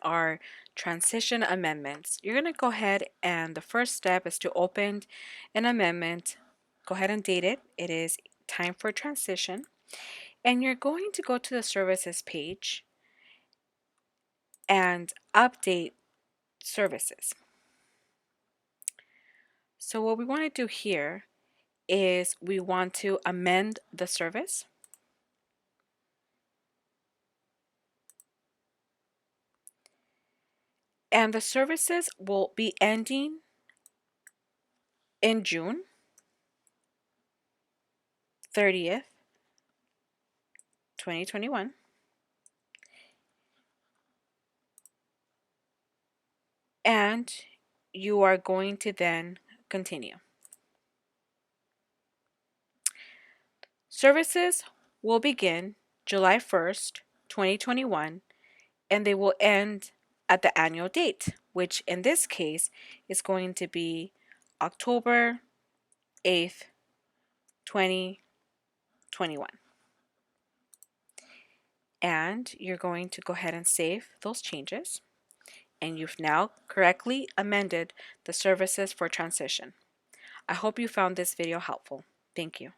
our transition amendments. You're going to go ahead and the first step is to open an amendment. Go ahead and date it. It is time for transition. And you're going to go to the services page and update services. So what we want to do here is we want to amend the service. And the services will be ending in June 30th, 2021. And you are going to then continue. Services will begin July 1st, 2021, and they will end at the annual date, which in this case is going to be October 8th, 2021. And you're going to go ahead and save those changes. And you've now correctly amended the services for transition. I hope you found this video helpful. Thank you.